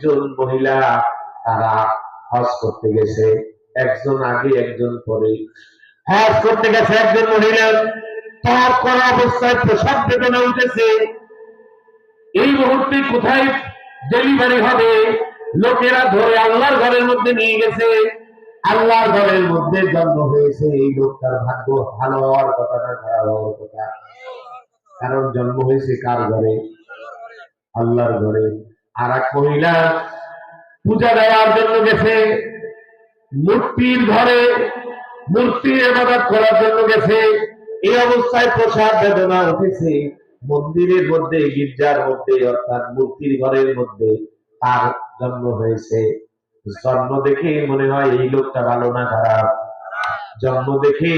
দুইজন মহিলা, তারা হজ করতে গেছে, একজন আগে একজন পরে। হজ করতে গেছে একজন মহিলা, তার করা অবস্থায় প্রসব বেদনা উঠেছে। এই মুহূর্তে কোথায় ডেলিভারি হবে, লোকেরা ধরে আল্লাহর ঘরের মধ্যে নিয়ে গেছে। আল্লাহর ঘরের মধ্যে জন্ম হয়েছে। এই লোকটার ভাগ্য ভালো হওয়ার কথা না খারাপ হওয়ার কথা? কারণ জন্ম হয়েছে কার ঘরে? আল্লাহর ঘরে। আর এক মহিলা পূজা দেওয়ার জন্য গেছে, মূর্তির ঘরে মূর্তির ইবাদত করার জন্য গেছে। এই অবস্থায় প্রসাদ বেদনা উঠেছে। মন্দিরের মধ্যে, গির্জার মধ্যে, অর্থাৎ মূর্তির ঘরের মধ্যে তার জন্ম হয়েছে। জন্ম দেখে মনে হয় এই লোকটা ভালো না খারাপ? জন্ম দেখে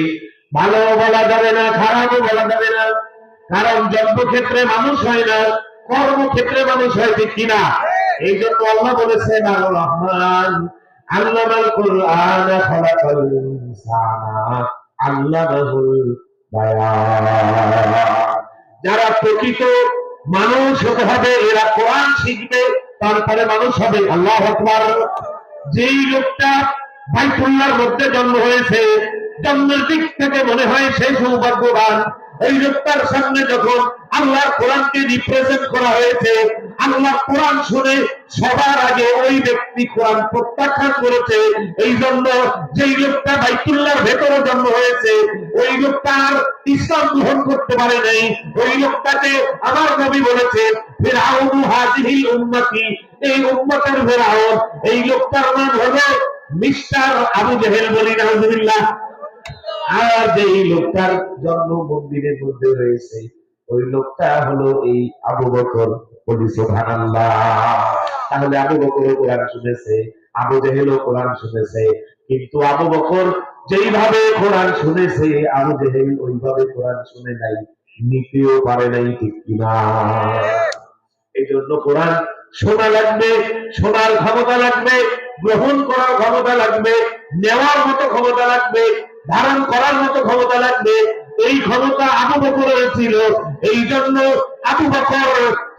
ভালো বলা যাবে না, খারাপও বলা যাবে না। কারণ জন্মক্ষেত্রে মানুষ হয় না, কর্মক্ষেত্রে মানুষ হয়, ঠিক কিনা? এই জন্য আল্লাহ বলেছেন, আর রহমান আল্লামাল কুরআন খালাকাল ইনসানা আল্লামাহুল বায়ান। যারা প্রকৃত মানুষ হতে হবে, এরা কোরআন শিখবে, তারপরে মানুষ হবে। আল্লাহু আকবার। যেই লোকটা বাইতুল্লাহর মধ্যে জন্ম হয়েছে, জন্মের দিক থেকে মনে হয় সেই সৌভাগ্যবান। এই লোকটার সামনে যখন আল্লাহর কোরআনকে রিপ্রেজেন্ট করা হয়েছে, আল্লাহ কোরআন শুনে সবার আগে ওই ব্যক্তি কোরআন প্রত্যাখ্যান করেছে। এই জন্য যেই লোকটা বাইতুল্লাহর ভেতরে জন্ম হয়েছে, ওই লোকটা আর ইসলাম গ্রহণ করতে পারে নাই। ওই লোকটাকে আমার নবী বলেছে, ফিরআউনু হাযিহিল উম্মতি, এই উম্মতের ফিরআউন। এই লোকটার নাম হলো মিস্টার আবু জেহেল, বলি নাউযুবিল্লাহ। আর যেই লোকটার জন্ম মন্দিরের মধ্যে হয়েছে, ওই লোকটা হলো এই আবু বকর, বলি সুবহানাল্লাহ। তাহলে আবু বকর কোরআন শুনেছে, আবু জেহেলও কোরআন শুনেছে, কিন্তু আবু বকর যেইভাবে কোরআন শুনেছে, আবু জেহেল ওইভাবে কোরআন শুনে নাই, নিতেও পারে নাই, ঠিক কিনা? এই জন্য কোরআন শোনা লাগবে, শোনার ক্ষমতা লাগবে, গ্রহণ করার ক্ষমতা লাগবে, নেওয়ার মতো ক্ষমতা লাগবে, ধারণ করার মতো ক্ষমতা লাগবে। এই ক্ষমতা আবু বকরের ছিল। এই জন্য আবু বকর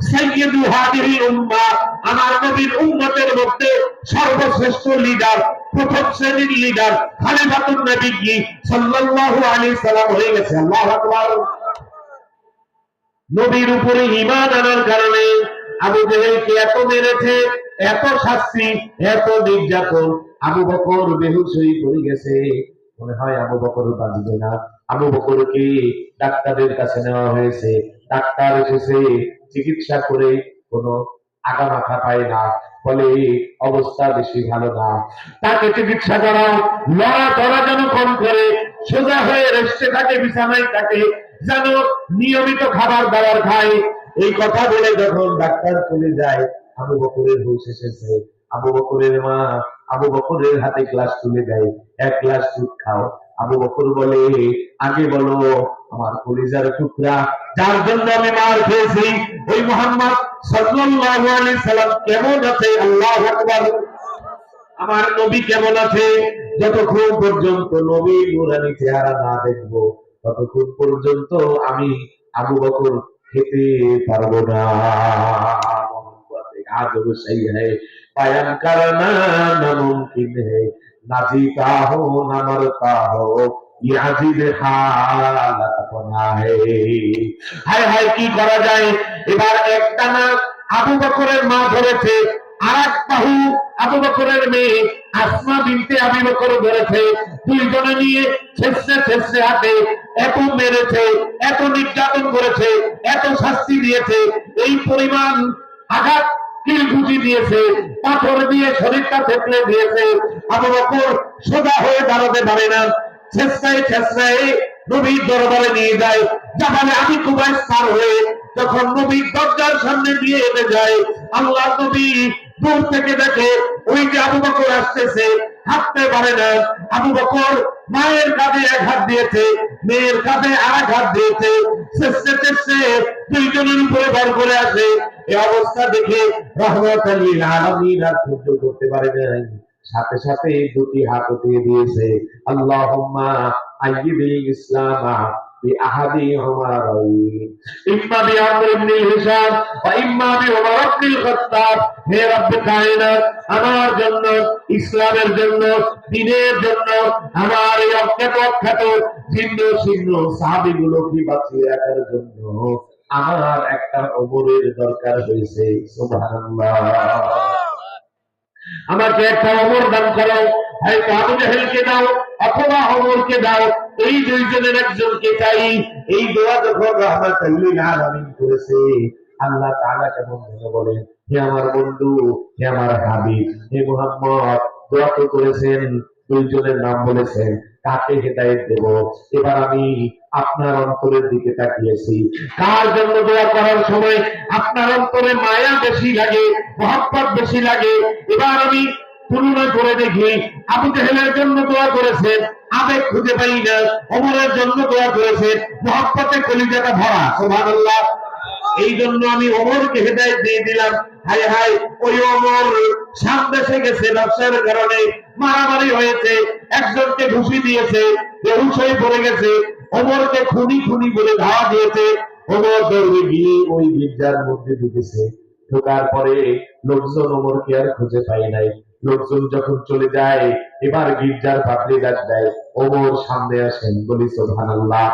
সাইয়্যিদু হাদিহিল উম্মাহ, আমার নবীর উম্মতের মধ্যে সর্বশ্রেষ্ঠ লিডার, প্রথম শ্রেণীর লিডার, খলিফাতুন নবী সাল্লাল্লাহু আলাইহি সাল্লাম হয়ে গেছে। আল্লাহু আকবার। নবীর উপরে ঈমান আনার কারণে আবু জেহেলকে এত মেরেছে, এত শাস্তি, এত নির্যাতন। আবু বকর বেহুশ হয়ে পড়ে গেছে। মনে হয় আবু বকর বাঁচবে না। আবু বকরকে ডাক্তারের কাছে নেওয়া হয়েছে। ডাক্তার এসেছে, চিকিৎসা করে কোনো আগা মাথা পায় না, বলে অবস্থা বেশি ভালো না, তাকে চিকিৎসা করাও, লড়া ধরা যেন কম করে, সোজা হয়ে রেস্টে থাকে, বিছানায় থাকে, যেন নিয়মিত খাবার দাবার খায়। এই কথা বলে যখন ডাক্তার চলে যায়, আবু বকরের হুঁশ এসেছে। আবু বকরের মা আবু বকরের হাতে গ্লাস তুলে দেয়, এক গ্লাস দুধ খাও। আবু বকর বলে, আগে বলো আমার কলিজার টুকরা, যার জন্য আমি মার খেয়েছি, ওই মুহাম্মদ সাল্লাল্লাহু আলাইহি সাল্লাম কেমন আছে? আল্লাহু আকবার। আমার নবী কেমন আছে? যতক্ষণ পর্যন্ত নবী নূরানী চেহারা না দেখবো, ততক্ষণ পর্যন্ত আমি আবু বকর খেতে পারবো না। আজব সही है, बयान करना नामुमकिन है, ना जीता हो ना मरता हो, ये अजीब हालत अपना है। হায় হায়, কি করা যায়? এবার একটানা আবু বকরের মা ধরেছে, আর এক বাহু আবু বকরের মেয়ে আসমা বিনতে আবু বকর ধরেছে। দুইজনে নিয়ে ছেঁচড়ে ছেঁচড়ে হাতে এত মেরেছে, এত নির্যাতন করেছে, এত শাস্তি দিয়েছে, এই পরিমাণ আঘাত কিলঘুষি দিয়েছে, পাথর দিয়ে শরীরটা থেতলে দিয়েছে। আবু বকর সোজা হয়ে দাঁড়াতে পারে না। ছেঁচড়ায় ছেঁচড়ায় নবীর দরবারে নিয়ে যায়। জাবালে আবি কুবাইস পার হয়ে যখন নবীর দরজার সামনে দিয়ে এসে যায়, আল্লাহ নবী দূর থেকে দেখে ওই যে আবু বকর আসতেছে, হাঁটতে পারে না। আবু বকর মায়ের কাঁধে এক হাত দিয়েছে, মেয়ের কাঁধে আর এক হাত দিয়েছে, ছেঁচড়ে ছেঁচড়ে দুইজনের উপরে ভর করে আসে। এই অবস্থা দেখে রাহমাতাল লিল আলামিন আর সহ্য করতে পারে নাই, সাথে সাথে দুটি হাত উঠিয়ে দিয়েছে, আল্লাহুম্মা আইয়িদিল ইসলামা بأحدهما رأيين إما بعمر بن هشام وإما بعمر بن الخطاب হে রব্বে কায়নাত আমার জন্য ইসলামের জন্য দ্বীনের জন্য আমার এই অজ্ঞাত ছিন্ন ছিন্ন সাহাবীগুলোকে বাঁচিয়ে রাখার জন্য আমার একটা ওমরের দরকার হয়েছে সুবহানাল্লাহ আমাকে একটা ওমর দান করো হয়তো আবু জাহেলকে দাও অথবা ওমরকে দাও এই দুইজনের একজনকে চাই এই দোয়া যখন রাহমাতুল লিল আলামিন করেছে আল্লাহ তাআলা কেমন যেন বলেন হে আমার বন্ধু হে আমার হাবিব হে মুহাম্মদ দোয়া তো করেছেন দুইজনের নাম বলেছেন কাকে হেদায়েত দেব এবার আমি আপনার অন্তরের দিকে তাকিয়েছি কার জন্য দোয়া করার সময় আপনার অন্তরে মায়া বেশি লাগে মহব্বত বেশি লাগে এবার আমি তুলনা করে দেখি আবু জাহেলের জন্য দোয়া করেছেন আবেগ খুঁজে পাই না ওমরের জন্য দোয়া করেছেন মহব্বতে কলিজাটা ভরা সুবহানাল্লাহ এই জন্য আমি ওমরকে হেদায়েত দিয়ে দিলাম হায় হায় ওই ওমর সামদেশে গেছে ব্যবসার কারণে মারামারি হয়েছে একজনকে ঘুষি দিয়েছে বেহুশ হয়ে পড়ে গেছে ওমরকে খুনি খুনি বলে ধাওয়া দিয়েছে ওমর দৌড়ে গিয়ে ওই গির্জার মধ্যে ঢুকেছে ঢোকার পরে লোকজন ওমরকে আর খুঁজে পায় নাই লোকজন যখন চলে যায় এবার গির্জার পাত্রে ডাক দেয় ওমর সামনে আসেন বলি সুবহানাল্লাহ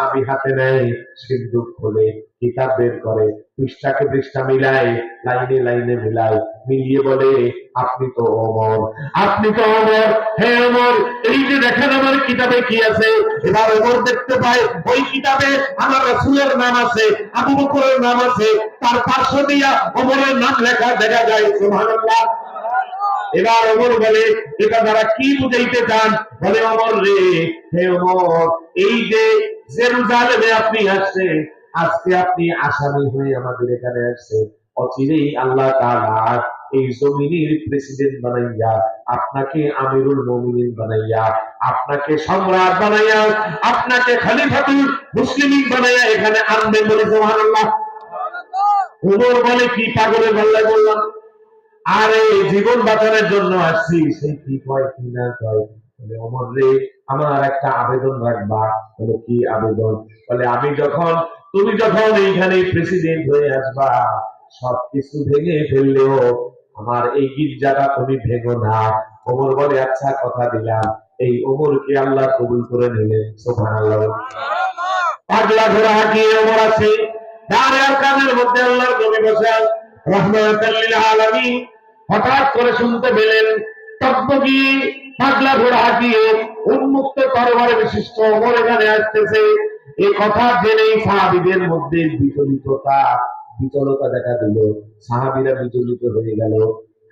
আমি হাতে নেয় সিন্দুক খোলে কিতাব বের করে পৃষ্ঠাকে পৃষ্ঠা মিলায় লাইনে লাইনে মিলায় মিলিয়ে বলে আপনি তো ওমর হে ওমর এই যে দেখেন আমার কিতাবে কি আছে এবার ওমর দেখতে পায় ওই কিতাবে আমার রাসূলের নাম আছে আবু বকরের নাম আছে তার পার্শ্ব দিয়া ওমরের নাম লেখা দেখা যায় সুবহানাল্লাহ এবার ওমর বলে এটা দ্বারা কি বুঝাইতে চান বলে ওমর রে হে ওমর এই যে জেরুজালেমে আপনি আসছেন আজকে আপনি আসামি হয়ে আমাদের এখানে আসছেন অচিরেই আল্লাহ তাআলা এই জমিনের প্রেসিডেন্ট বানাইয়া আপনাকে আমিরুল মুমিনিন বানাইয়া আপনাকে সম্রাট বানাইয়া আপনাকে খলিফাতুল মুসলিমিন বানাইয়া এখানে আনবেন বলে সুবহানাল্লাহ ওমর বলে কি পাগলের গলায় বললাম আরে জীবন বাঁচানোর জন্য আসছি সেই কি কয় কি না কয় বলে ওমর রে আমার একটা আবেদন রাখবা বলে কি আবেদন বলে তুমি যখন এইখানে প্রেসিডেন্ট হয়ে আসবা সবকিছু ভেঙে ফেললেও আমার এই গির্জাটা তুমি ভেঙো না ওমর বলে আচ্ছা কথা দিলাম এই ওমরকে আল্লাহ কবুল করে নিলেন সুবহানাল্লাহ পাগলা ঘোড়া হাঁকিয়ে ওমর আছে দাঁড়ে আর কানের মধ্যে আল্লাহর নবী বসে রাহমাতুল লিল আলামিন হঠাৎ করে শুনতে পেলেন টকবগি পাগলা ঘোড়া হাঁকিয়ে উন্মুক্ত তরবারে বিশিষ্ট ওমর এখানে আসতেছে এই কথা জেনেই সাহাবীদের মধ্যে বিচলতা দেখা দিল সাহাবীরা বিচলিত হয়ে গেল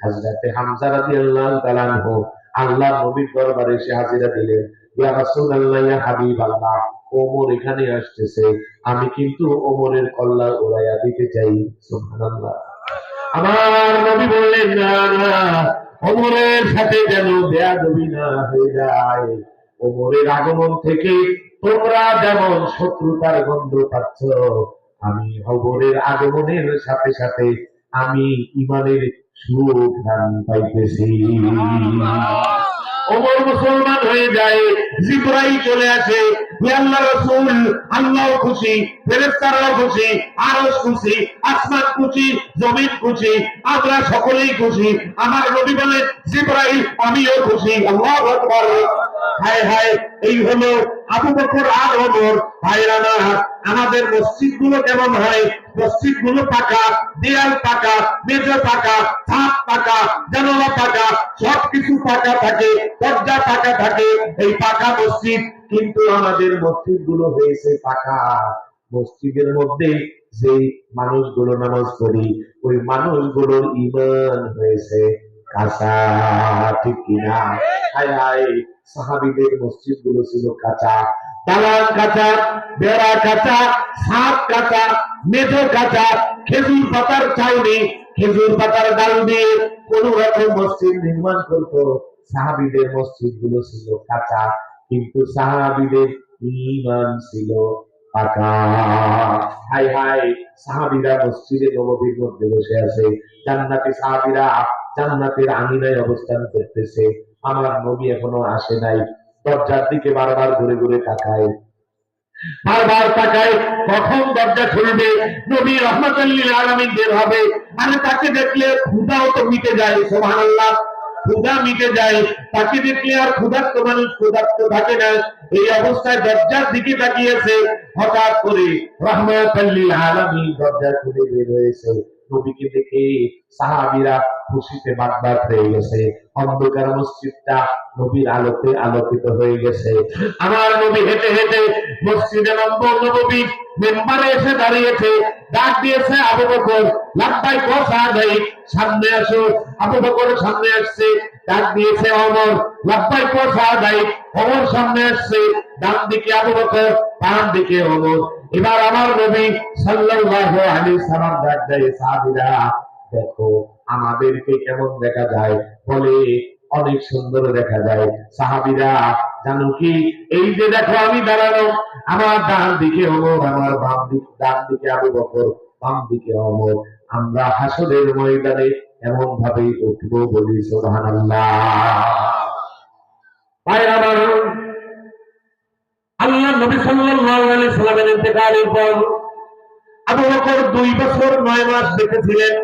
হযরতে হামজা রাদিয়াল্লাহু তাআলা আনহু আল্লাহর নবীর দরবারে এসে হাজিরা দিলেন ইয়া রাসূলুল্লাহ ইয়া হাবিবাল্লাহ ওমর এখানে আসতেছে আমি কিন্তু ওমরের কল্লা উড়াইয়া দিতে চাই সুবহানাল্লাহ আমার নবী বললেন না না ওমরের সাথে যেন বেয়াদবি না হয়ে যায় ওমরের আগমন থেকে তোমরা যেমন শত্রুতার গন্ধ পাচ্ছ আমি ওমরের আগমনের সাথে সাথে আমি ঈমানের সুঘ্রাণ পাইতেছি ওমর মুসলমান হয়ে যায় জিবরাইল চলে আসে হে আল্লাহর রাসূল আল্লাহ খুশি ফেরেশতারাও খুশি আরশ খুশি আসমান খুশি জমিন খুশি আমরা সকলেই খুশি আমার নবী বলে জিবরাইল আমিও খুশি আল্লাহু আকবার হায় হায় এই হলো আবু বকর আর ওমর ভাইরা না আমাদের মসজিদগুলো কেমন হয় মসজিদগুলো পাকা দেয়াল পাকা মেঝে পাকা ছাদ পাকা জানালা পাকা সবকিছু পাকা থাকে দরজা পাকা থাকে এই পাকা মসজিদ কিন্তু আমাদের মসজিদগুলো হয়েছে পাকা মসজিদের মধ্যে যে মানুষগুলো নামাজ পড়ি ওই মানুষগুলোর ঈমান হয়েছে কাঁচা ঠিক কিনা হায় হায় সাহাবীদের মসজিদগুলো ছিল কাঁচা দালান কাঁচা বেড়া কাঁচা ছাদ কাঁচা মেঝে কাঁচা খেজুর পাতার চাউনি খেজুর পাতার ডাল দিয়ে কোন রকম মসজিদ নির্মাণ করতো সাহাবীদের মসজিদগুলো ছিল কাঁচা কিন্তু সাহাবীদের ঈমান ছিল পাকা হায় হায় সাহাবীরা মসজিদে নববীর মধ্যে বসে আছে জান্নাতি সাহাবীরা জান্নাতের আঙিনায় অবস্থান করতেছে আমার নবী এখনো আসে নাই দরজার দিকে বারবার ঘুরে ঘুরে তাকায় বারবার তাকায় কখন দরজা খুলবে, নবী রহমাতুল লিল আলামিন বের হবে। আর তাকে দেখলে ক্ষুধাও তো মিটে যায়, সুবহানাল্লাহ, ক্ষুধা মিটে যায়। তাকে দেখলে আর ক্ষুধার্ত মানুষ ক্ষুধার্ত থাকে না। এই অবস্থায় দরজার দিকে তাকিয়েছে, হঠাৎ করে রহমাতুল লিল আলামিন দরজা খুলে বের হয়েছে। নবীকে দেখে সাহাবীরা খুশিতে বাগবাগ হয়ে গেছে। অন্ধকার মসজিদটা নবীর আলোতে আলোকিত হয়ে গেছে। আমার নবী হেঁটে হেঁটে মসজিদে নববী মেম্বারে এসে দাঁড়িয়েছে। ডাক দিয়েছে আবু বকর, লাব্বাইক ওয়া সাদাইক, সামনে আসো। আবু বকর সামনে আসছে। ডাক দিয়েছে ওমর, লাব্বাইক ওয়া সাদাইক, ওমর সামনে আসছে। ডান দিকে আবু বকর, বাম দিকে ওমর। এবার আমার নবী সাল্লাল্লাহু আলাইহি সাল্লাম ডাক দেয়, সাহাবীরা দেখো আমাদেরকে কেমন দেখা যায়? বলে অনেক সুন্দর দেখা যায়। সাহাবীরা জানো কি, এই যে দেখো আমি দাঁড়ানো, আমার ডান দিকে ওমর, আমার বাম দিকে, ডান দিকে আবু বকর, বাম দিকে ওমর। আমরা হাসরের ময়দানে এমন ভাবেই উঠবো, বলি সুবহানাল্লাহ। ভাইরা আমার, আল্লাহ নবী সাল্লাল্লাহু আলাইহি সাল্লামের ইন্তেকালের পর আবু বকর 2 বছর 9 মাস বেঁচেছিলেন।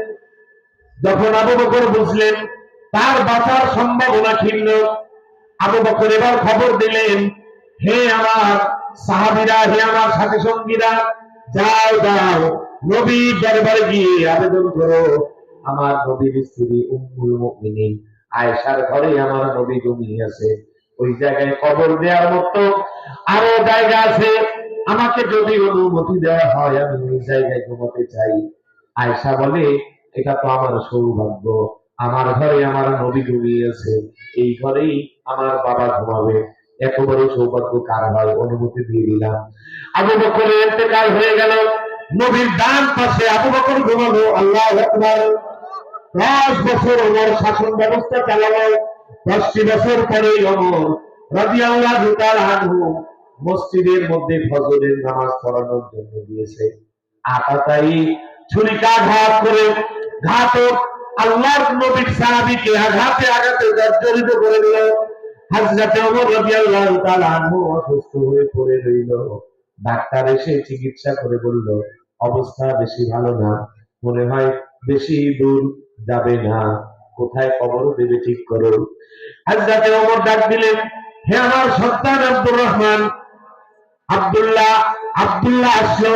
যখন আবু বকর বুঝলেন তার বাঁচার সম্ভাবনা ক্ষীণ, আবু বকর এবার খবর দিলেন, হে আমার সাহাবীরা, হে আমার সাথী সঙ্গীরা, যাও যাও নবীর দরবারে গিয়ে আবেদন করো, আমার নবীর স্ত্রী উম্মুল মুমিনিন আয়েশার ঘরে আমার নবী ঘুমিয়ে আছে। ওই জায়গায় কবর দেওয়ার মতো আরো জায়গা আছে, আমাকে যদি অনুমতি দেওয়া হয় আমি ওই জায়গায় ঘুমাতে চাই। আয়েশা বলে, এটা তো আমার সৌভাগ্য, আমার ঘরে আমার নবী ঘুমিয়ে আছে, এই ঘরেই আমার বাবা ঘুমাবে, এত বড় সৌভাগ্য কার হয়? অনুমতি দিয়ে দিলাম। আবু বকরের ইন্তেকাল হয়ে গেল, নবীর ডান পাশে আবু বকর ঘুমালো। আল্লাহু আকবার। 10 বছর ওমর শাসন ব্যবস্থা চালালো। 10টি বছর পরে ওমর রাদিয়াল্লাহু তাআলা আনহু মসজিদের মধ্যে ফজরের নামাজ পড়ানোর জন্য দিয়েছে। আতাতাই ছুরিকাঘাত করে ঘাতক আল্লাহর নবীর সাহাবীকে আঘাতে আঘাতে জর্জরিত করে দিল। হযরত ওমর রাদিয়াল্লাহু তাআলা আনহু অসুস্থ হয়ে পড়ে রইল। ডাক্তার এসে চিকিৎসা করে বলল, অবস্থা বেশি ভালো না, মনে হয় বেশি দূর যাবে না, কোথায় কবর দেবে ঠিক করো। হযরত ওমর ডাক দিলেন, হে আমার সন্তান আব্দুর রহমান, আব্দুল্লাহ। আব্দুল্লাহ আসলো,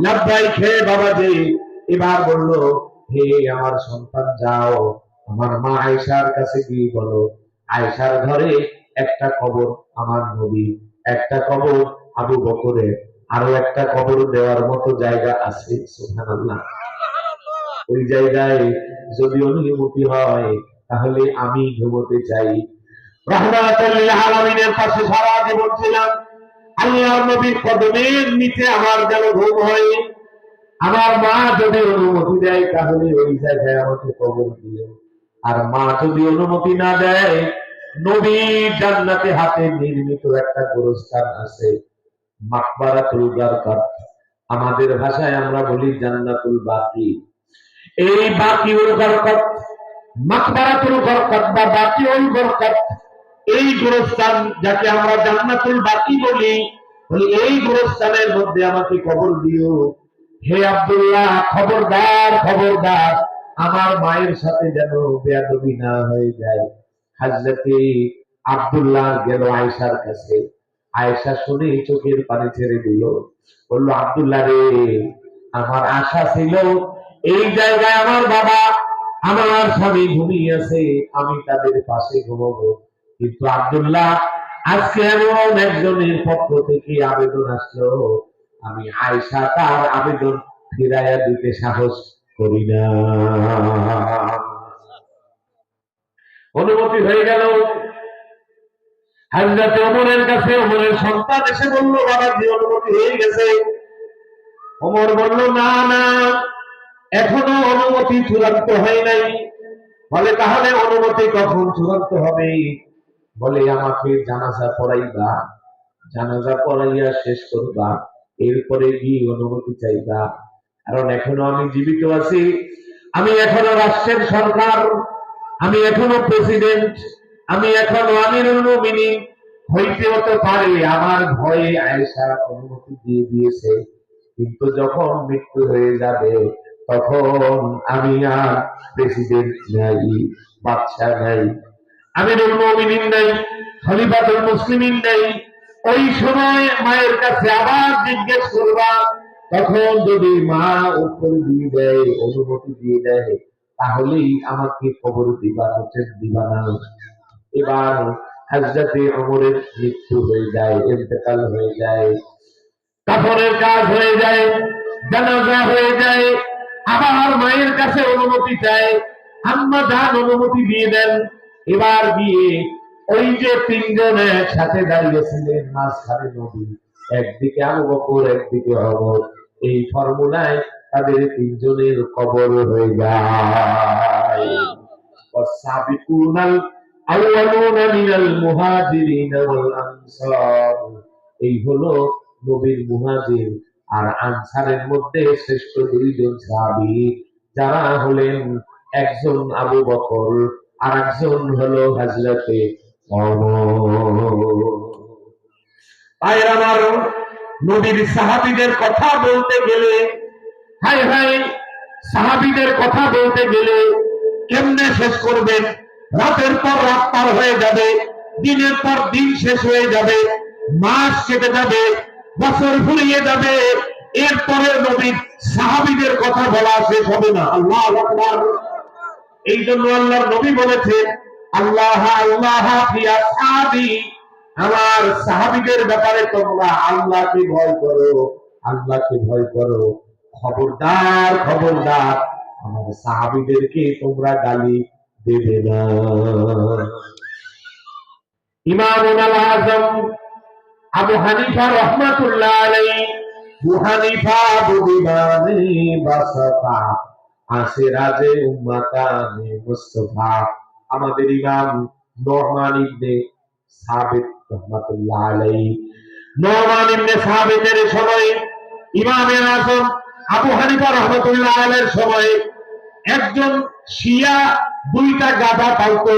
লাব্বাইক হে বাবাজি। এবার বলল, হে আমার সন্তান, যাও আমার মা আয়েশার কাছে গিয়ে বলো, আয়েশার ঘরে একটা কবর আমার নবী, একটা কবর আবু বকরের, আরো একটা কবর দেওয়ার মতো জায়গা আছে। সুবহানাল্লাহ। ওই জায়গায় যদি অনুমতি হয় তাহলে আমি ঘুমোতে চাই। রাহমাতুল লিল আলামিনের পাশে সারা জীবন ছিলাম, আল্লাহর নবীর কদমের নিচে আমার যেন ঘুম হয়। আমার মা যদি অনুমতি দেয় তাহলে ওই জায়গায় আমাকে কবর দিও, আর মা যদি অনুমতি না দেয়, নবীর জান্নাতে হাতে নির্মিত একটা গোরস্থান আছে, মাকবারাতুল গারকাত, আমাদের ভাষায় আমরা বলি জান্নাতুল বাকি। এই বাকিউল গারকাত, মাকবারাতুল গারকাত বা বাকিউল গারকাত, এই গোরস্থান যাকে আমরা জান্নাতুল বাকি বলি, এই গোরস্থানের মধ্যে আমাকে কবর দিও। হে আব্দুল্লাহ, খবরদার খবরদার, আমার মায়ের সাথে যেন বেয়াদবি না হয়ে যায়। হযরতে আব্দুল্লাহ গেল আয়েশার কাছে। আয়েশা শুনে চোখের পানি ছেড়ে দিল, বলল, আব্দুল্লাহ রে, আমার আশা ছিল এই জায়গায় আমার বাবা, আমার স্বামী ঘুমিয়ে আছে, আমি তাদের পাশে ঘুমাবো, কিন্তু আব্দুল্লাহ আজকে এমন একজনের পক্ষ থেকে আবেদন আসলো, আমি আয়েশা তার আবেদন ফিরাইয়া দিতে সাহস করি না। অনুমতি হয়ে গেল। হযরত ওমরের কাছে ওমরের সন্তান এসে বলল, বাবাজি অনুমতি হয়ে গেছে। ওমর বলল, না না, এখনো অনুমতি চূড়ান্ত হয় নাই। বলে, তাহলে অনুমতি কখন চূড়ান্ত হবে? বলে, আমাকে জানাজা পড়াইবা, জানাজা পড়াইয়া শেষ করবা, এরপরে গিয়ে অনুমতি চাইবা, কারণ এখনো আমি জীবিত আছি, আমি এখনো রাষ্ট্রের সরকার, আমি এখনো প্রেসিডেন্ট, আমি এখনো আমিরুল মুমিনিন, হইতে হতে পারে আমার ভয়ে আয়েশা অনুমতি দিয়ে দিয়েছে, কিন্তু যখন মৃত্যু হয়ে যাবে তখন আমি আর প্রেসিডেন্ট নাই, বাদশা নাই, আমিরুল মুমিনিন নাই, খলিফাতুল মুসলিমিন নাই। ওই সময় মায়ের কাছে আবার জিজ্ঞেস করবা, তখন যদি মা উত্তর দিয়ে দেয়, অনুমতি দিয়ে দেয়, তাহলেই আমাকে খবর দিবা, নোটিশ দিবা না। এবার হযরতে ওমরের মৃত্যু হয়ে যায়, ইন্তেকাল হয়ে যায়, কাফনের কাজ হয়ে যায়, জানাজা হয়ে যায়। আবার মায়ের কাছে অনুমতি চায়, আম্মা জান অনুমতি দিয়ে দেন। এবার গিয়ে ওই যে তিনজন একসাথে দাঁড়িয়েছিলেন, মাঝখানে নবী, একদিকে আবু বকর, একদিকে ওমর, এই ফর্মুলায় তাদের তিনজনের কবর হয়ে যায়। ওয়াসাবিকুনাল আউয়ালুনা মিনাল মুহাজিরিন ওয়াল আনসার, এই হলো নবীর মুহাজির আর আনসারের মধ্যে শ্রেষ্ঠ দুইজন সাহাবী, যারা হলেন একজন আবু বকর আর একজন হলো হযরতে ওমর। ভাইরা আমার, নবীর সাহাবীদের কথা বলতে গেলে, হায় হায়, সাহাবীদের কথা বলতে গেলে কেমনে শেষ করবেন? রাতের পর রাত পার হয়ে যাবে, দিনের পর দিন শেষ হয়ে যাবে, মাস কেটে যাবে, বছর ফুরিয়ে যাবে, এরপরে নবীর সাহাবীদের কথা বলা শেষ হবে না। আল্লাহু আকবার। এই জন্য আল্লাহর নবী বলেছেন, আল্লাহ আল্লাহ ফি আসহাবি, আমার সাহাবীদের ব্যাপারে তোমরা আল্লাহকে ভয় করো, আল্লাহকে ভয় করো। খবরদার খবরদার, আমার সাহাবীদেরকে তোমরা গালি দেবে না। ইমামুল আযম আবু হানিফা রাহমাতুল্লাহ আলাইহি, আবু হানিফা বুদিবানে বাসাতা আসিরাজে উম্মাতানে মুস্তাফা, আমাদের ইমাম নোমান ইবনে সাবিত রাহমাতুল্লাহ আলাইহি, নোমান ইবনে সাবিতের সময় ইমামে আযম আবু হানিফা রাহমাতুল্লাহ আলাইহির সময় একজন শিয়া দুইটা গাধা পালতো,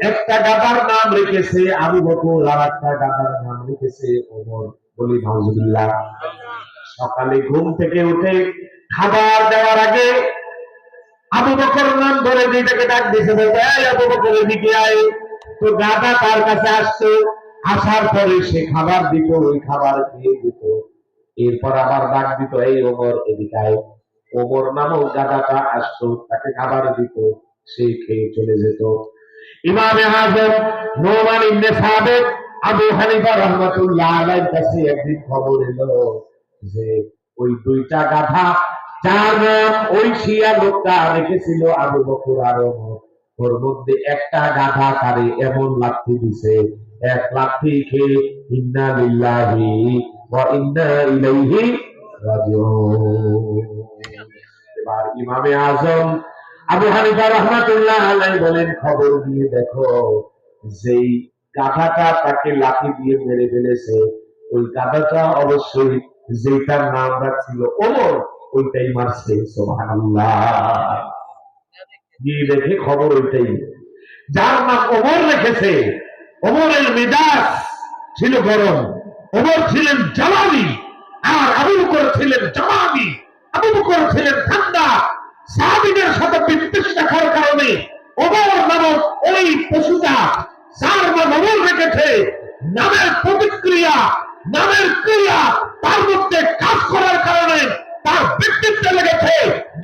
একটা গাধার নাম রেখেছে আবু বকর আর একটা গাধার নাম রেখেছে ওমর। বলি নাউজুবিল্লাহ। সকালে ঘুম থেকে উঠে খাবার দেওয়ার আগে আবু বকর নাম ধরে যেটাকে ডাক দিয়েছে, এই আবু বকর এদিকে আয়। তো গাধা তার কাছে আসতো, আসার পরে সে খাবার দিত, ওই খাবার খেয়ে দিত, এরপর আবার ডাক দিত, এই ওমর এদিকে আয়। ওমর নামক গাধাটা আসতো, তাকে খাবার দিত, সে খেয়ে চলে যেত। ইমামে আযম নোমান ইবনে সাবিত আবু হানিফা রাহমাতুল্লাহ আলাইহির কাছে একদিন খবর এলো যে ওই দুইটা গাধা, যার নাম ওই শিয়া লোকটা রেখেছিল আবু বকর আর ওমর, ওর মধ্যে একটা গাধা তারে এমন লাথি দিছে, এক লাথি খেয়ে ইন্না লিল্লাহি ওয়া ইন্না ইলাইহি রাজিউন। এবার ইমামে আযম আবু হানিফা রাহমাতুল্লাহ আলাইহি বলেন, খবর দিয়ে দেখো, যেই গাধাটা তাকে লাঠি দিয়ে মেরে ফেলেছে, ওই গাধাটা অবশ্যই যেটার নাম রাখছিল ওমর, ওইটাই মারছে। সুবহানাল্লাহ। গিয়ে দেখে খবর ওইটাই, যার নাম ওমর রেখেছে, ওমরের মেজাজ ছিল গরম, ওমর ছিলেন জালালি আর আবু বকর ছিলেন জামানি। আবু বকর ছিলেন ঠান্ডা, সাহাবীদের সাথে বিদ্বেষ রাখার কারণে ওমর নামক ওই পশুটা, যার নাম ওমর রেখেছে, নামের প্রতিক্রিয়া, নামের ক্রিয়া তার মধ্যে কাজ করার কারণে তার ব্যক্তিত্বে লেগেছে,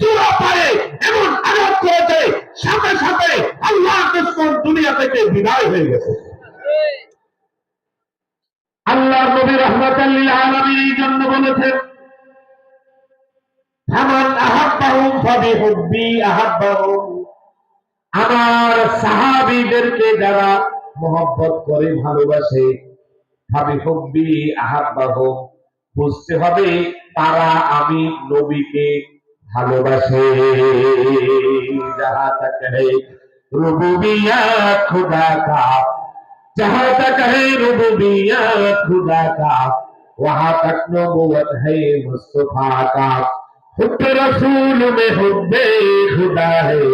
জোড়া পায়ে এমন আঘাত করেছে, সাথে সাথে আল্লাহ দুশমন দুনিয়া থেকে বিদায় হয়ে গেছে। আল্লাহর নবী রাহমাতাল লিল আলামিন এই জন্য বলেছেন, ফামান আহাব্বাহুম ফাবিহুব্বি আহাব্বাহুম, আমার সাহাবীদেরকে যারা মহব্বত করে, ভালোবাসে, ফাবিহুব্বি আহাব্বাহুম, বুঝতে হবে তারা আমি নবীকে ভালোবাসে। जहां तक है रुबूबियत खुदा का, जहां तक है रुबूबियत खुदा का, वहां तक नबूवत है मुस्तफा का। हुब्बे रसूल में हुब्बे खुदा है,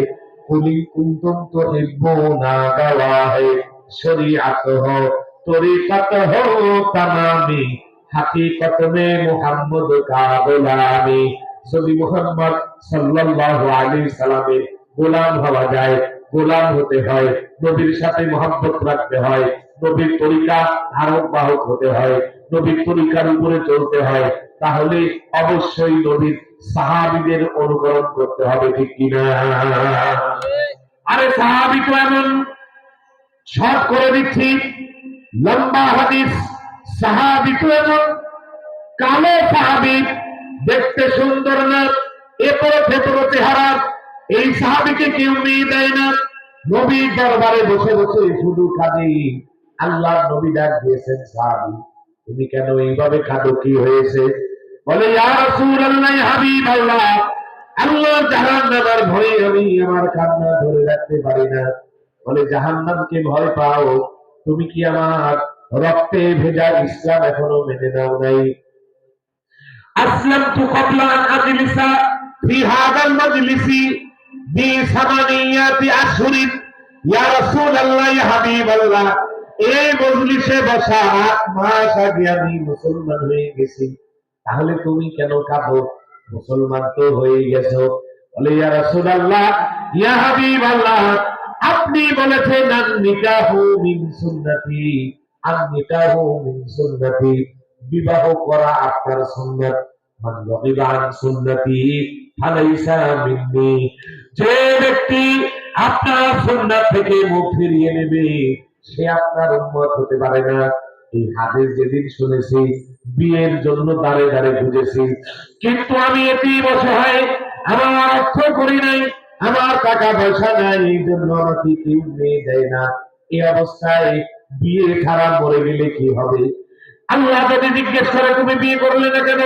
कुल कुंतुम तुहिब्बूना गवाह है। शरीयत हो तरीकत हो तमामी हकीकत में मुहम्मद का गुलामी যদি মুহাম্মদ সাল্লাল্লাহু আলাইহি সাল্লামের গোলাম হওয়া যায়, গোলাম হতে হয়, নবীর সাথে মহব্বত রাখতে হয়, নবীর তরিকা ধারক বাহক হতে হয়, নবীর তরিকার উপরে চলতে হয়, তাহলে অবশ্যই নবীর সাহাবীদের অনুকরণ করতে হবে, ঠিক কিনা? আরে সাহাবী তো এমন, শর্ট করে দিচ্ছি, লম্বা হাদিস, সাহাবী তো এমন কালো সাহাবী, দেখতে সুন্দর না, এপরে ভেতরে চেহারা, এই সাহাবীকে কেউ মেয়ে দেয় না। নবীর দরবারে বসে বসে শুধু কাঁদে। আল্লাহ নবী ডাক দিয়েছেন, সাহাবী তুমি কেন এইভাবে কাঁদো, কি হয়েছে? বলে ইয়া রাসূলুল্লাহ, হাবিবাল্লাহ, আল্লাহ জাহান্নামের ভয়ে আমি আমার কান্না ধরে রাখতে পারি না। বলে জাহান্নামকে ভয় পাও, তুমি কি আমার রক্তে ভেজা ইসলাম এখনো মেনে নাও নাই? আসলামতু ক্বাবলা আন আজলিসা ফি হাযাল মাজলিসি বিসামানিয়াতি আশহুরিন, ইয়া রাসূলুল্লাহ, ইয়া হাবিবাল্লাহ, এই মজলিসে বসা 8 মাস আগে আমি মুসলমান হয়ে গেছি, তাহলে তুমি কেন কাঁদো? মুসলমান তো হয়ে গেছো। বলে ইয়া রাসূলুল্লাহ, ইয়া হাবিবাল্লাহ, আপনি বলেছেন আন নিকাহু মিন সুন্নতি, আন নিকাহু মিন সুন্নতি, বিবাহ করা আপনার সুন্নাত, মান রাগিবা আন সুন্নতি ফালাইসা মিন্নি, যে ব্যক্তি আপনার সুন্নাত থেকে মুখ ফিরিয়ে নেবে সে আপনার উম্মত হতে পারে না। এই হাদিস যেদিন শুনেছি বিয়ের জন্য দাঁড়ে দাঁড়ে খুঁজেছি, কিন্তু আমি এতিম অসহায়, আমার অর্থ করি নাই, আমার টাকা পয়সা নাই, এই জন্য আমাকে কেউ মেয়ে দেয় না। এই অবস্থায় বিয়ে খারাপ মরে গেলে কি হবে? আল্লাহ যদি জিজ্ঞেস করে তুমি বিয়ে করলে না কেন,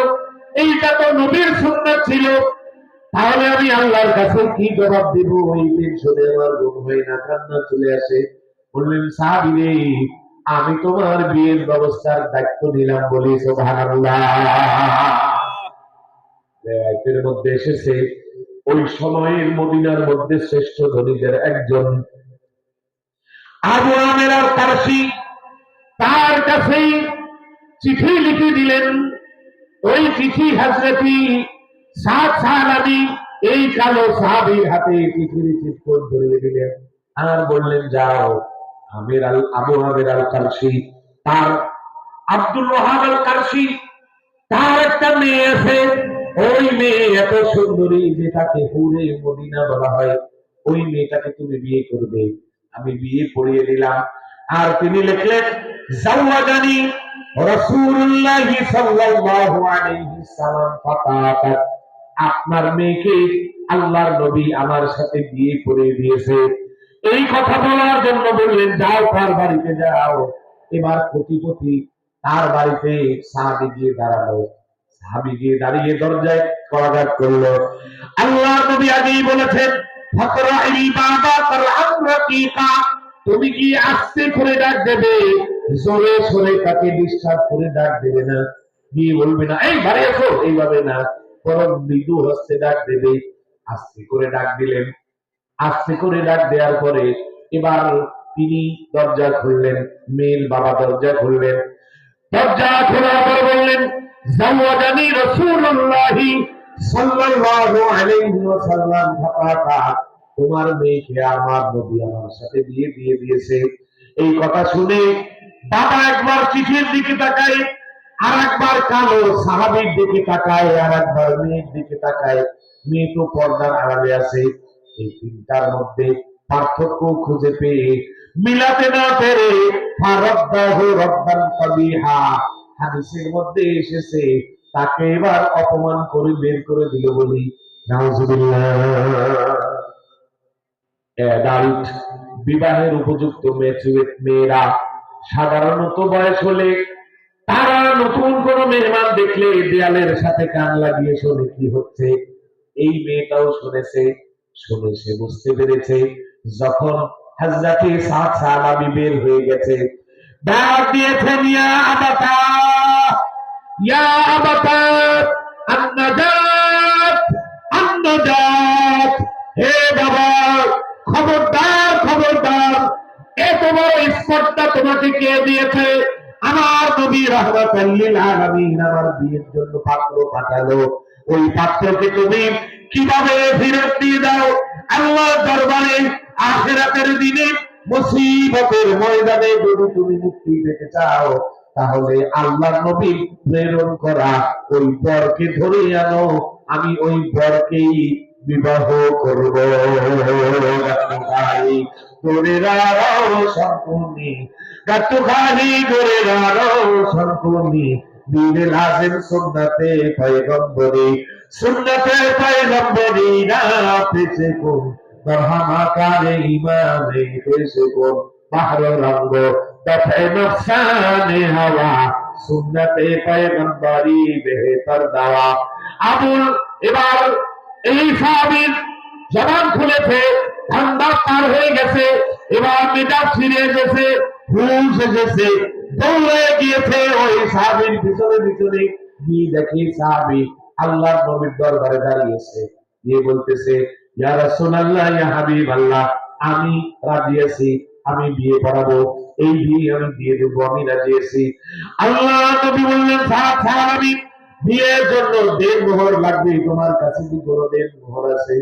এইটা তো নবীর সুন্নাত ছিল, তাহলে আমি আল্লাহর কাছে কি জবাব দিব? এই টেনশনে আমার ঘুম হয় না, কান্না চলে আসে। বললেন সাহাবী রে, আমি তোমার বিয়ের ব্যবস্থার দায়িত্ব নিলাম, বলি সুবহানাল্লাহ। এর মধ্যে এসেছে ওই সময়ের মদিনার মধ্যে শ্রেষ্ঠ ধনীদের একজন আবু আমের আল কারশি, তার কাছেই চিঠি লিখে দিলেন। ওই চিঠি হযরতি সাদ সাহাবী এই কালো সাহাবীর হাতে চিঠি রিসিভ করে ধরিয়ে দিলেন, আর বললেন যাও, আবু আমের আল কারশি, তার আব্দুল ওয়াহাব আল কারশি, তার একটা মেয়ে আছে, ওই মেয়ে এত সুন্দরী যে তাকে হুরে মদিনা বলা হয়, ওই মেয়েটাকে তুমি বিয়ে করবে। আমি বিয়ে পড়িয়ে দিলাম। আর তিনি লিখলেন জাওয়াজানি রাসূলুল্লাহ সাল্লাল্লাহু আলাইহি সাল্লাম ফাতাতাত, আপনার মেয়েকে আল্লাহর নবী আমার সাথে বিয়ে পড়িয়ে দিয়েছে। এই কথা বলার জন্য বললেন যাও, তার বাড়িতে যাও। এবার কোটিপতি তার বাড়িতে সাহাবী গিয়ে দাঁড়ালো। সাহাবী গিয়ে দাঁড়িয়ে দরজায় কড়াঘাত করলো। আল্লাহর নবী আগেই বলেছেন ফাকরাই বাবা তার আমরাকিকা, তুমি কি আস্তে করে ডাক দেবে, জোরে সরে তাকে ডিস্টার্ব করে ডাক দেবে না, গিয়ে বলবে না এই বাড়ি আসো, এইভাবে না, বরং মৃদু হস্তে ডাক দেবে। আস্তে করে ডাক দিলেন। আস্তে করে ডাক দেওয়ার পরে এবার তিনি দরজা খুললেন, মেয়ের বাবা দরজা খুললেন। দরজা খোলার পর বললেন জাওয়াজানি রাসূলুল্লাহি সাল্লাল্লাহু আলাইহি ওয়াসাল্লাম ফাতাতাত, তোমার মেয়েকে আমার নবী আমার সাথে বিয়ে দিয়ে দিয়েছে। এই কথা শুনে বাবা একবার চিঠির দিকে তাকায়, আর একবার কালো সাহাবীর দিকে তাকায়, আর একবার মেয়ের দিকে তাকায়। মেয়ে তো পর্দার আড়ালে আছে। এই তিনটার মধ্যে পার্থক্য খুঁজে পেয়ে মিলাতে না পেরে ফারাদ্দাহু রাদ্দান কাবিহা, হাদিসের মধ্যে এসেছে তাকে এবার অপমান করে বের করে দিল, বলি নাউজুবিল্লাহ। অ্যাডাল্ট বিবাহের উপযুক্ত মেয়েরা সাধারণত বয়স হলে তারা নতুন কোন মেহমান দেখলে দেয়ালের সাথে কান লাগিয়ে শোনে কি হচ্ছে। এই মেয়েটাও শুনেছে, শুনে সে বুঝতে পেরেছে যখন হযরতে সাদ সাহাবী বের হয়ে গেছে, ডাক দিয়েছেন ইয়া আবাতা, ইয়া আবাতা, আন্নাজাত, আন্নাজাত, হে বাবা খবরদার, খবরদার, এত বড় স্পর্ধা তোমাকে কে দিয়েছে? আমার নবী রাহমাতাল লিল আলামিন আমার বিয়ের জন্য পাত্র পাঠালো। ওই পাত্রকে তুমি কিভাবে ফেরত দিয়ে দাও? আল্লাহ দরবারে আখিরাতের দিনে মুসিবতের ময়দানে যদি তুমি মুক্তি পেতে চাও, তাহলে আল্লাহ নবী প্রেরণ করা ওই বরকে ধরে আনো, আমি ওই বরকেই বিবাহ করব। সম্পূর্ণী গাতুখালি করে সম্পূর্ণী দিনে লাজেম সুন্নতে পয়গম্বরি, সুন্নতে পয়গম্বরি না পেছে কোন বরহামাকারে ইমামে পেছে কোন বাহর রঙ্গ দফে নফসানে হাওয়া, সুন্নতে পয়গম্বরি বেহতর দাওয়া। আবুল এবার এই সাহাবীর জবান খুলেছে, ঠান্ডা পার হয়ে গেছে, এবার মেজাজ ফিরে এসেছে, হুঁশ এসেছে, দৌড়ে গিয়েছে ওই সাহাবীর পিছনে পিছনে গিয়ে দেখে সাহাবী আল্লাহর নবীর দরবারে দাঁড়িয়েছে, গিয়ে বলতেছে, ইয়া রাসূলুল্লাহ, ইয়া হাবিবাল্লাহ, আমি রাজি আছি, আমি বিয়ে পড়াবো, এই বিয়ে আমি দিয়ে দেবো, আমি রাজি আছি। আল্লাহ নবী বললেন, সাহাবী বিয়ের জন্য দেড় মোহর লাগবে, তোমার কাছে কি কোনো দেড় মোহর আছে?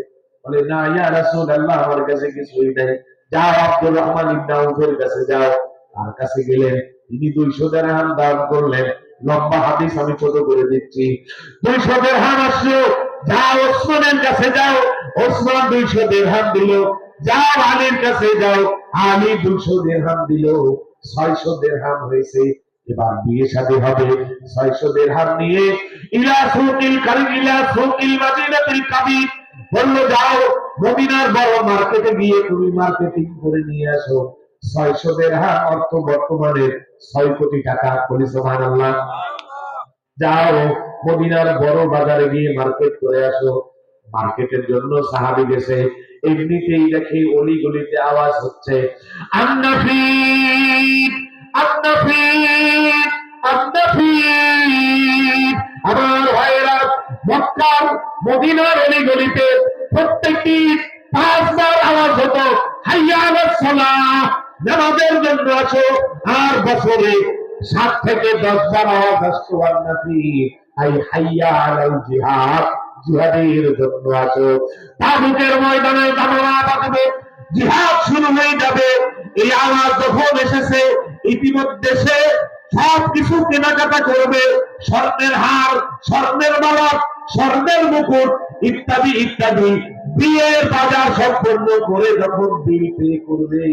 বলে, না ইয়া রাসূলুল্লাহ, আমার কাছে কিছুই নাই। যাও আব্দুর রহমান ইবনে আউফের কাছে যাও। তার কাছে গেলেন, তিনি 200 দিরহাম দান করলেন। লম্বা হাদিস আমি ছোট করে দিচ্ছি। 200 দিরহাম আসলো। যাও ওসমানের কাছে যাও, ওসমান 200 দিরহাম দিল। যাও আলীর কাছে যাও, আলী 200 দিরহাম দিল। 600 দিরহাম হয়েছে। এবার বিয়ে শাদী হবে। 600 দিরহাম নিয়ে ইলা সুকিল কারিলা সুকিল মাদিনাতুল কাবির বলল, যাও মদিনার বড় মার্কেটে গিয়ে তুমি মার্কেটিং করে নিয়ে আসো। 600 দিরহাম অর্থ বর্তমানে 6 কোটি টাকা। বলি সুবহানাল্লাহ। যাও মদিনার বড় বাজারে গিয়ে মার্কেট করে আসো। মার্কেটের জন্য সাহাবী গেছে, এমনিতেই দেখে অলিগলিতে আওয়াজ হচ্ছে, আন্নাফির আন্নাফির আন্নাফির। আমার ভাইরা, মক্কার মদিনার অলিগলিতে প্রত্যেকটি 5 বার আওয়াজ হতো, হাইয়া আলাস সালাহ, নামাজের জন্য আসো। আর বছরে 7 থেকে 10 বার আওয়াজ আসতো, আন্নাফির আই হাইয়া আলাল জিহাদ, জিহাদের জন্য আসো। তাবুকের ময়দানে দামামা বাজবে, জিহাদ শুরু হয়ে যাবে। এই আওয়াজ যখন এসেছে, ইতিমধ্যে সে সব কিছু কেনাকাটা করবে, স্বর্ণের হার, স্বর্ণের মালা, স্বর্ণের মুকুট ইত্যাদি ইত্যাদি, বিয়ের বাজার সম্পন্ন করে যখন বিল পে করবে,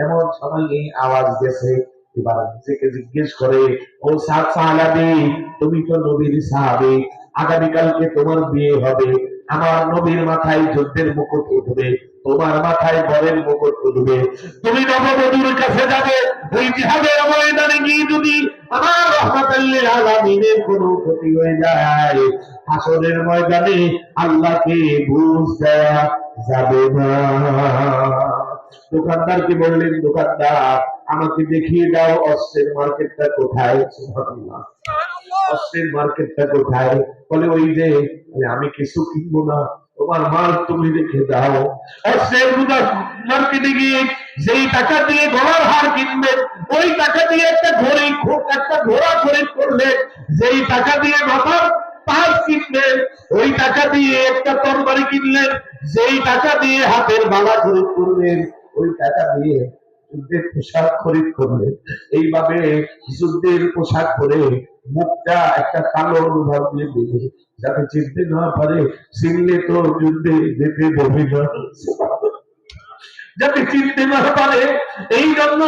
এমন সময় এই আওয়াজ গেছে। এবার নিজেকে জিজ্ঞেস করে, ও সাহাবী, তুমি তো নবীর সাহাবী, আগামীকালকে তোমার বিয়ে হবে, আমার নবীর মাথায় যুদ্ধের মুকুট উঠবে, তোমার মাথায় বরের মুকুট উঠবে, তুমি নববধূর কাছে যাবে। ওই জিহাদের ময়দানে গিয়ে যদি আমার রাহমাতাল লিল আলামিনের কোনো ক্ষতি হয়ে যায়, হাসরের ময়দানে আল্লাহকে বুঝ দেওয়া যাবে না। দোকানদারকে বললেন, দোকানদার, আমাকে দেখিয়ে দাও অস্ত্রের মার্কেটটা কোথায়। সুবহানাল্লাহ। অস্ত্রের মার্কেটটা কোথায়? বলে, ওই যে। আমি কিছু কিনবো না, তোমার মাল তুমি রেখে দাও। অস্ত্রের মার্কেটে গিয়ে যেই টাকা দিয়ে গলার হার কিনবেন, ওই টাকা দিয়ে একটা ঘোড়া খরিদ করলেন। যেই টাকা দিয়ে মাথার পাঁচ কিনলেন, ওই টাকা দিয়ে একটা তরবারি কিনলেন। যেই টাকা দিয়ে হাতের বালা খরিদ করলেন, ওই টাকা দিয়ে যুদ্ধের পোশাক খরিদ করলেন। এইভাবে যুদ্ধের পোশাক পরে মুখটা একটা কালো অনুভব দিয়ে বেঁধে, যাতে চিনতে না পারে, চিনলে তো যুদ্ধে যেতে দেবে না, যাতে চিনতে না পারে। এই জন্য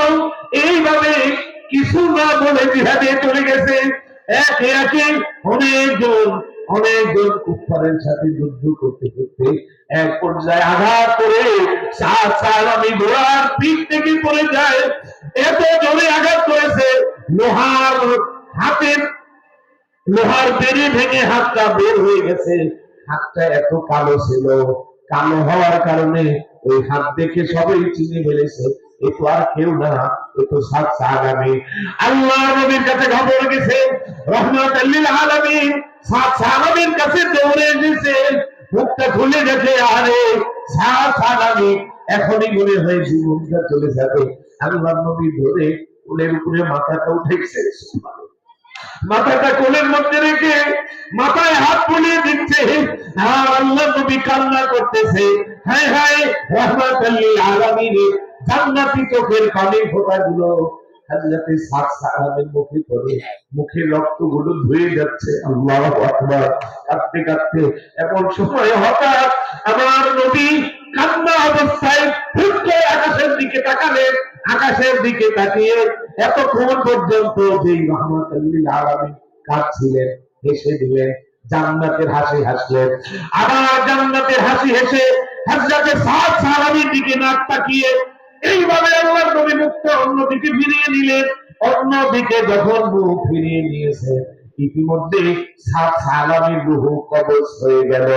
এইভাবে কিছু না বলে জিহাদে চলে গেছে। একে একে অনেকজন কুফারের সাথে যুদ্ধ করতে করতে এক পর্যায়ে আঘাত করে সাহাবী ঘোড়ার পিঠ থেকে পড়ে যায়। এত জোরে আঘাত করেছে, লোহার বেড়ে ভেঙে হাতটা বের হয়ে গেছে। হাতটা এত কালো ছিল, কালো হওয়ার কারণে ওই হাত দেখে সবাই চিনে ফেলেছে, এ তো আর কেউ না, এ তো সাহাবী। আল্লাহ নবীর কাছে খবর গেছে, রাহমাতাল লিল আলামিন সাহাবীর কাছে দৌড়ে এসেছে, মুখটা খুলে গেছে। আরে সাহাবী, এখনই মনে হয় জীবনটা চলে যাবে। আল্লাহ নবী ধরে কোলের উপরে মাথাটা উঠেছে, মাথাটা কোলের মধ্যে রেখে মাথায় হাত বুলিয়ে দিচ্ছে, আর আল্লাহ নবী কান্না করতেছে, হায় হায় রাহমাতাল লিল আলামিন, জান্নাতি চোখের পানি ফোঁটাগুলো হযরত সাদ সাহাবের মুখে পড়ে, মুখের রক্তগুলো ধুয়ে যাচ্ছে। আল্লাহু আকবার। কাঁদতে কাঁদতে এমন সময় হঠাৎ আমার নবী কান্না অবস্থায় হুট করে আকাশের দিকে তাকালেন। আকাশের দিকে তাকিয়ে এতক্ষণ পর্যন্ত যেই রাহমাতুল লিল আলামিন কাঁদছিলেন, হেসে দিলেন, জান্নাতের হাসি হাসলেন। আবার জান্নাতের হাসি হেসে হযরত সাদ সাহাবীর দিকে নাক তাকিয়ে এইভাবে আল্লাহর নবী মুখটা অন্যদিকে ফিরিয়ে নিলেন। অন্যদিকে যখন মুখ ফিরিয়ে নিয়েছে, ইতিমধ্যে সাদ সাহাবীর রূহ কবজ হয়ে গেল।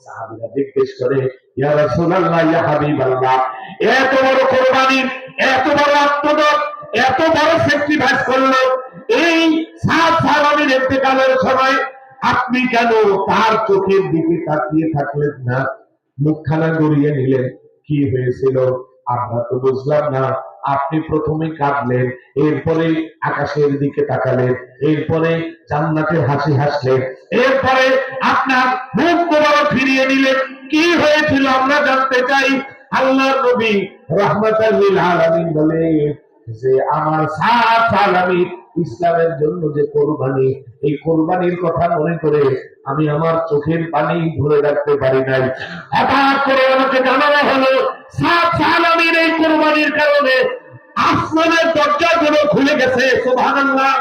সাহাবীরা জিজ্ঞেস করে, ইয়া রাসূলুল্লাহ, ইয়া হাবিবাল্লাহ, এত বড় কুরবানি, এত বড় আত্মদান, এত বড় স্যাক্রিফাইস করলো এই সাদ সাহাবীর ইন্তেকালের সময়, আপনি কেন তার চোখের দিকে তাকিয়ে থাকলেন না, মুখখানা গড়িয়ে নিলেন? কি হয়েছিল আমরা তো বুঝলাম না। আপনি প্রথমে কাঁদলেন, এরপরে আকাশের দিকে তাকালেন, এরপরে জান্নাতের হাসি হাসলেন, এরপরে আপনার মুখ মোবারক ফিরিয়ে নিলেন, কি হয়েছিল আমরা জানতে চাই। আল্লাহর নবী রাহমাতাল লিল আলামিন বলে যে আমার সাত আলামিন ইসলামের জন্য যে কোরবানি, এই কোরবানির কথা মনে করে আমি আমার চোখের পানি ধরে রাখতে পারি নাই। হঠাৎ করে আমাকে জানানো হলো সাত আলামিন এই কোরবানির কারণে আসমানের দরজাগুলো খুলে গেছে। সুবহানাল্লাহ।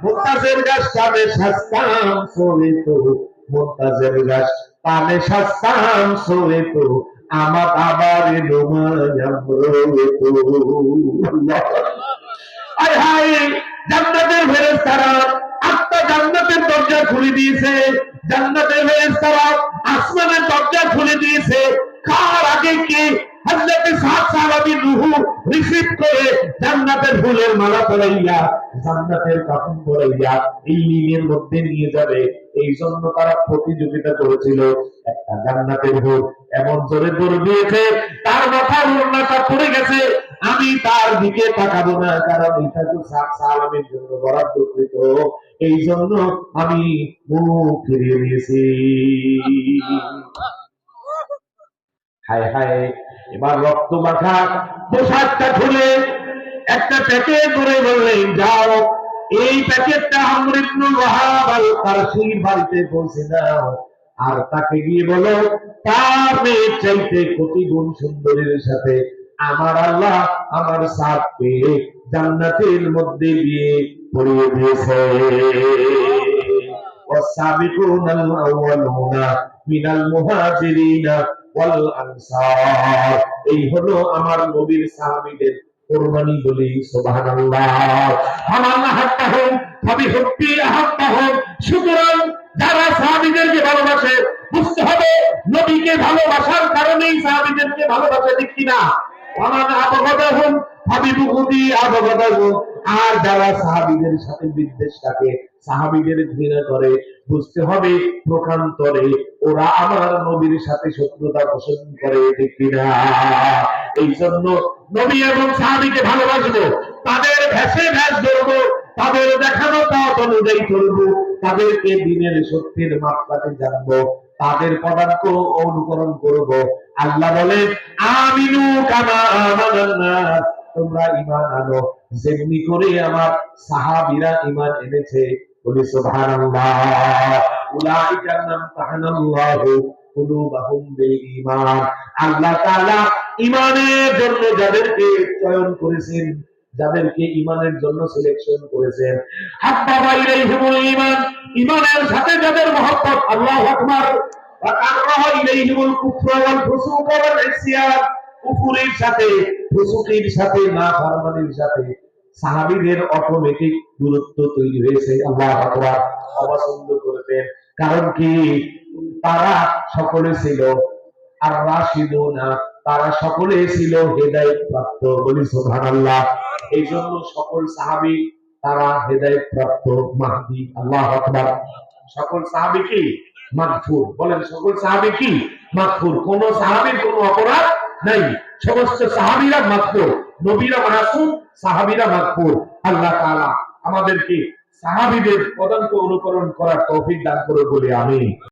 মুনতাজের গাছ কানে শাস্তাম সোরে তো, মুনতাজের গাছ কানে শাস্তাম সোরে তো, আমার আবার এলো মায়াম। আয় হায়, জান্নাতের ফেরেশতারা আত্মা জান্নাতের দরজা খুলে দিয়েছে, জান্নাতের ফেরেশতারা আসমানের দরজা খুলে দিয়েছে। কার আগে কি হযরত সাদ সাহাবীর রূহ রিসিভ করে জান্নাতের ফুলের মালা পরাইয়া, জান্নাতের কাফন পরাইয়া ইলিনের মধ্যে নিয়ে যাবে। এই জন্য তারা প্রতিযোগিতা করেছিল। একটা জান্নাতের ভূত এমন জোরে দৌড় দিয়েছে, তার মাথার ওড়নাটা পড়ে গেছে। আমি তার দিকে তাকাবো না, কারণ এটা তো সাদ সাহাবীর জন্য বরাদ্দকৃত। এই জন্য আমি মুখ ফিরিয়ে নিয়েছি। হায় হায়, এবার রক্ত মাখা পোশাকটা খুলে একটা প্যাকেট ধরে বললেন, যাও এই প্যাকেটটা আমর ইবনুল ওয়াহাব আল কারশির বাড়িতে পৌঁছে দাও, আর তাকে গিয়ে বলো তার মেয়ের চাইতে কোটি গুণ সুন্দরীর সাথে আমার আল্লাহ আমার সাদকে জান্নাতের মধ্যে দিয়ে পড়িয়ে দিয়েছে। ওয়াসাবিকুনাল আউয়ালুনা মিনাল মুহাজিরিনা ওয়াল আনসার। এই হলো আমার নবীর সাহাবীদের কুরবানি বলি। সুবহানাল্লাহ। ফামান হাত্তাহুম ফাবিহুব্বি আহাব্বাহুম। সুতরাং যারা সাহাবীদেরকে ভালোবাসে, বুঝতে হবে নবীকে ভালোবাসার কারণেই সাহাবীদেরকে ভালোবাসে, ঠিক কিনা? ফামান আবগাদাহুম ফাবিবুগুদি আবগাদাহুম। আর যারা সাহাবীদের সাথে বিদ্বেষ রাখে, সাহাবীদের ঘৃণা করে, বুঝতে হবে প্রকান্তরে ওরা আমার নবীর সাথে শত্রুতা পোষণ করে, ঠিক কিনা? এই জন্য নবী এবং সাহাবীকে ভালোবাসবো, তাদের ভেষে ভেষ ধরবো, তাদের দেখানো পথ অনুযায়ী চলবো, তাদেরকে দিনের সত্যের মাপকাঠি জানবো, তাদের পদাঙ্ক অনুকরণ করব। আল্লাহ বলেন, আমিনু কামা আমানান নাস, তোমরা ঈমান আনো যেমনি করে আমার সাহাবীরা ঈমান এনেছে। বলি সুবহানাল্লাহ। উলাইকা নামতাহানাল্লাহু কুলুবাহুম বিল ঈমান। আল্লাহ তাআলা ঈমানের জন্য যাদেরকে চয়ন করেছেন, যাদেরকে ঈমানের জন্য সিলেকশন করেছেন, হাব্বাবা ইলাইহিমুল ঈমান, ঈমানের সাথে যাদের মহব্বত, আল্লাহু আকবার, ওয়া কাররাহা ইলাইহিমুল কুফরা ওয়াল ফুসুকা ওয়াল ইসয়ান, কুফরের সাথে, ফুসুকের সাথে, নাফরমানির সাথে সাহাবীদের অটোমেটিক দূরত্ব তৈরি হয়েছে। আল্লাহু আকবার। অপছন্দ করতেন, কারণ কি? তারা সকলে ছিল আর রাশিদুনা, তারা সকলে ছিল হেদায়েত প্রাপ্ত। বলি সুবহানাল্লাহ। এই জন্য সকল সাহাবী তারা হেদায়েত প্রাপ্ত মাহদি। আল্লাহু আকবার। সকল সাহাবী কি মাগফুর? বলেন সকল সাহাবী কি মাগফুর? কোন সাহাবীর কোন অপরাধ নাই। সমস্ত সাহাবীরা মাকবুল, নবীরা মাসুম, সাহাবীরা মাকবুল। আল্লাহ তাআলা আমাদেরকে সাহাবীদের পদাঙ্ক অনুকরণ করার তৌফিক দান করুন বলে আমিন।